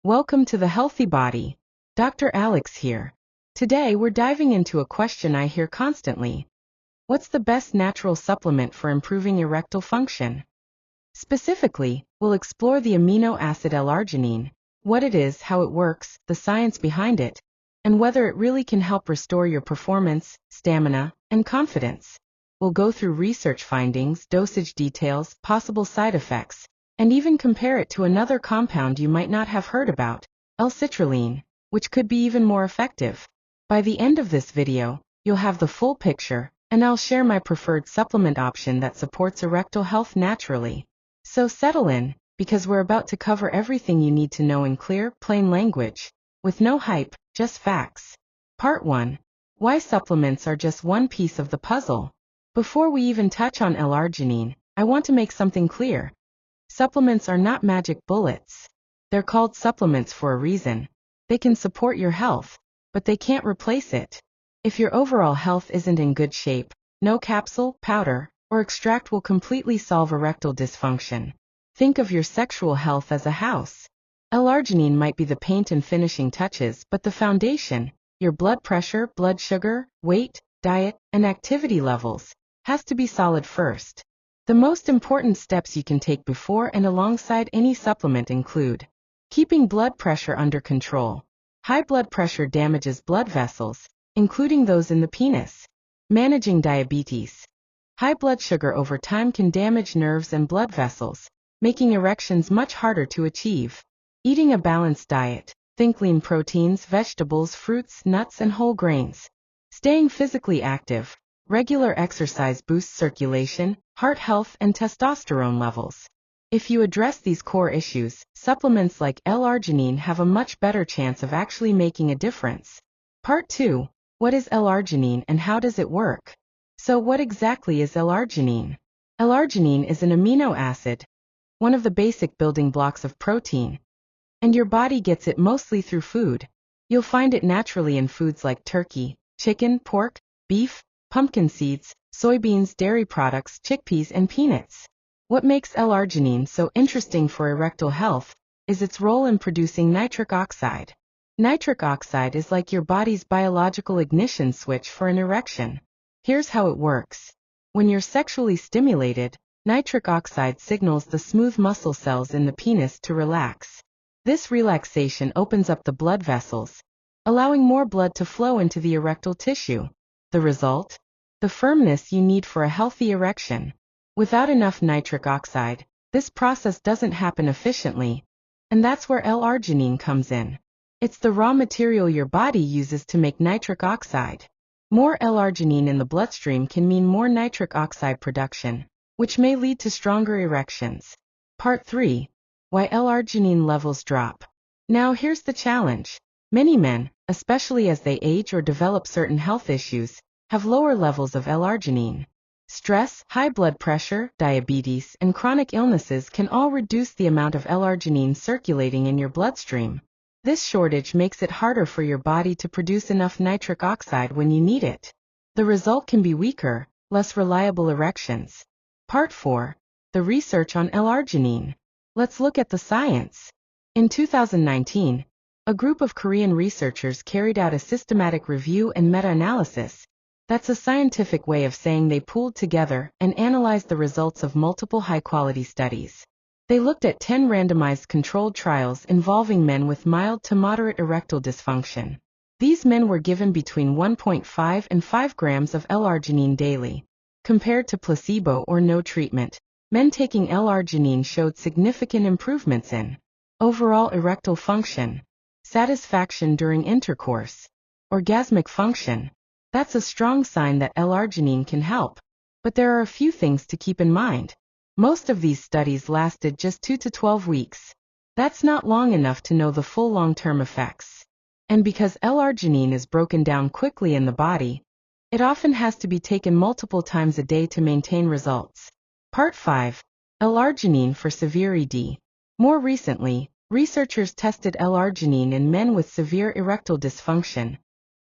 Welcome to the Healthy Body. Dr. Alex here. Today we're diving into a question I hear constantly. What's the best natural supplement for improving erectile function? Specifically, we'll explore the amino acid L-Arginine, what it is, how it works, the science behind it, and whether it really can help restore your performance, stamina, and confidence. We'll go through research findings, dosage details, possible side effects, and even compare it to another compound you might not have heard about, L-Citrulline, which could be even more effective. By the end of this video, you'll have the full picture, and I'll share my preferred supplement option that supports erectile health naturally. So settle in, because we're about to cover everything you need to know in clear, plain language, with no hype, just facts. Part 1. Why supplements are just one piece of the puzzle. Before we even touch on L-Arginine, I want to make something clear. Supplements are not magic bullets. They're called supplements for a reason. They can support your health, but they can't replace it. If your overall health isn't in good shape, no capsule, powder, or extract will completely solve erectile dysfunction. Think of your sexual health as a house. L-Arginine might be the paint and finishing touches, but the foundation, your blood pressure, blood sugar, weight, diet, and activity levels, has to be solid first. The most important steps you can take before and alongside any supplement include keeping blood pressure under control. High blood pressure damages blood vessels, including those in the penis. Managing diabetes. High blood sugar over time can damage nerves and blood vessels, making erections much harder to achieve. Eating a balanced diet. Think lean proteins, vegetables, fruits, nuts, and whole grains. Staying physically active. Regular exercise boosts circulation, heart health, and testosterone levels. If you address these core issues, supplements like L-Arginine have a much better chance of actually making a difference. Part 2. What is L-Arginine and how does it work? So what exactly is L-Arginine? L-Arginine is an amino acid, one of the basic building blocks of protein. And your body gets it mostly through food. You'll find it naturally in foods like turkey, chicken, pork, beef, pumpkin seeds, soybeans, dairy products, chickpeas, and peanuts. What makes L-Arginine so interesting for erectile health is its role in producing nitric oxide. Nitric oxide is like your body's biological ignition switch for an erection. Here's how it works. When you're sexually stimulated, nitric oxide signals the smooth muscle cells in the penis to relax. This relaxation opens up the blood vessels, allowing more blood to flow into the erectile tissue. The result? The firmness you need for a healthy erection. Without enough nitric oxide, this process doesn't happen efficiently, and that's where L-Arginine comes in. It's the raw material your body uses to make nitric oxide. More L-Arginine in the bloodstream can mean more nitric oxide production, which may lead to stronger erections. Part 3. Why L-Arginine levels drop. Now here's the challenge. Many men, especially as they age or develop certain health issues, have lower levels of L-Arginine. Stress, high blood pressure, diabetes, and chronic illnesses can all reduce the amount of L-Arginine circulating in your bloodstream. This shortage makes it harder for your body to produce enough nitric oxide when you need it. The result can be weaker, less reliable erections. Part 4. The research on L-Arginine. Let's look at the science. In 2019, a group of Korean researchers carried out a systematic review and meta-analysis. That's a scientific way of saying they pooled together and analyzed the results of multiple high-quality studies. They looked at 10 randomized controlled trials involving men with mild to moderate erectile dysfunction. These men were given between 1.5 and 5 grams of L-Arginine daily. Compared to placebo or no treatment, men taking L-Arginine showed significant improvements in overall erectile function, satisfaction during intercourse, orgasmic function. That's a strong sign that L-Arginine can help. But there are a few things to keep in mind. Most of these studies lasted just 2 to 12 weeks. That's not long enough to know the full long-term effects. And because L-Arginine is broken down quickly in the body, it often has to be taken multiple times a day to maintain results. Part 5. L-Arginine for severe ED. More recently, researchers tested L-Arginine in men with severe erectile dysfunction,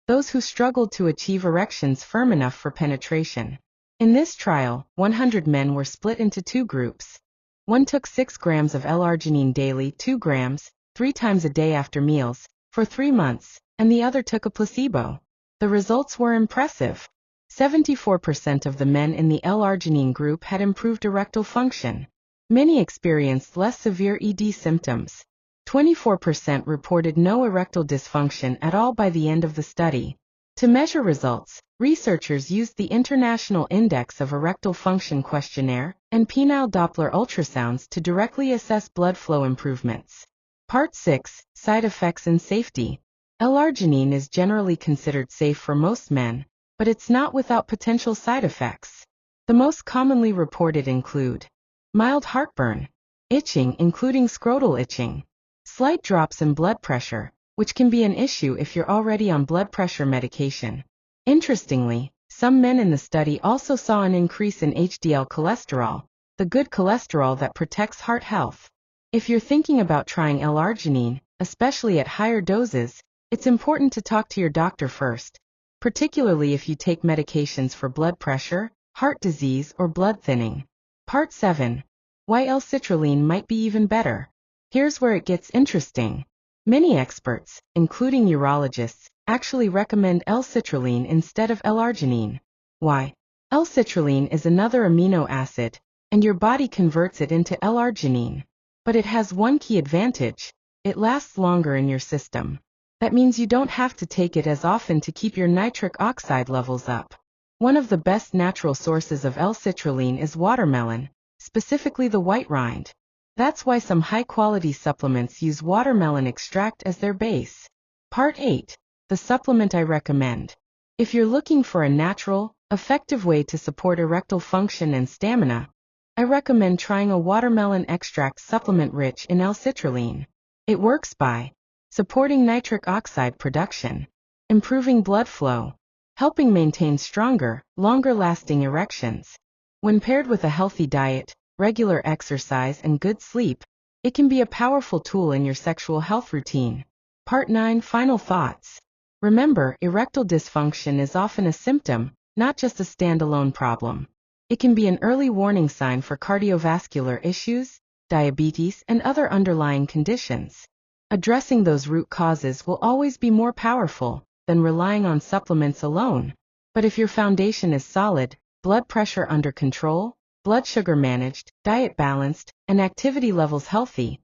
those who struggled to achieve erections firm enough for penetration. In this trial, 100 men were split into 2 groups. One took 6 grams of L-Arginine daily, 2 grams, 3 times a day after meals, for 3 months, and the other took a placebo. The results were impressive. 74% of the men in the L-Arginine group had improved erectile function. Many experienced less severe ED symptoms. 24% reported no erectile dysfunction at all by the end of the study. To measure results, researchers used the International Index of Erectile Function Questionnaire and penile Doppler ultrasounds to directly assess blood flow improvements. Part 6, Side Effects and Safety. L-Arginine is generally considered safe for most men, but it's not without potential side effects. The most commonly reported include mild heartburn, itching including scrotal itching, slight drops in blood pressure, which can be an issue if you're already on blood pressure medication. Interestingly, some men in the study also saw an increase in HDL cholesterol, the good cholesterol that protects heart health. If you're thinking about trying L-Arginine, especially at higher doses, it's important to talk to your doctor first, particularly if you take medications for blood pressure, heart disease, or blood thinning. Part 7. Why L-Citrulline might be even better. Here's where it gets interesting. Many experts, including urologists, actually recommend L-Citrulline instead of L-Arginine. Why? L-Citrulline is another amino acid, and your body converts it into L-Arginine. But it has one key advantage: it lasts longer in your system. That means you don't have to take it as often to keep your nitric oxide levels up. One of the best natural sources of L-Citrulline is watermelon, specifically the white rind. That's why some high-quality supplements use watermelon extract as their base. Part 8. The supplement I recommend. If you're looking for a natural, effective way to support erectile function and stamina, I recommend trying a watermelon extract supplement rich in L-Citrulline. It works by supporting nitric oxide production, improving blood flow, helping maintain stronger, longer-lasting erections. When paired with a healthy diet, regular exercise, and good sleep, it can be a powerful tool in your sexual health routine. Part 9. Final thoughts. Remember, erectile dysfunction is often a symptom, not just a standalone problem. It can be an early warning sign for cardiovascular issues, diabetes, and other underlying conditions. Addressing those root causes will always be more powerful than relying on supplements alone. But if your foundation is solid, blood pressure under control, blood sugar managed, diet balanced, and activity levels healthy,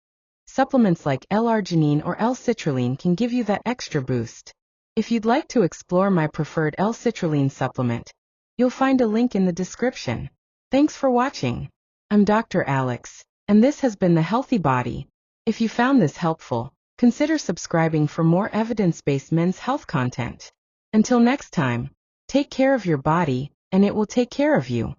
supplements like L-Arginine or L-Citrulline can give you that extra boost. If you'd like to explore my preferred L-Citrulline supplement, you'll find a link in the description. Thanks for watching. I'm Dr. Alex, and this has been The Healthy Body. If you found this helpful, consider subscribing for more evidence-based men's health content. Until next time, take care of your body, and it will take care of you.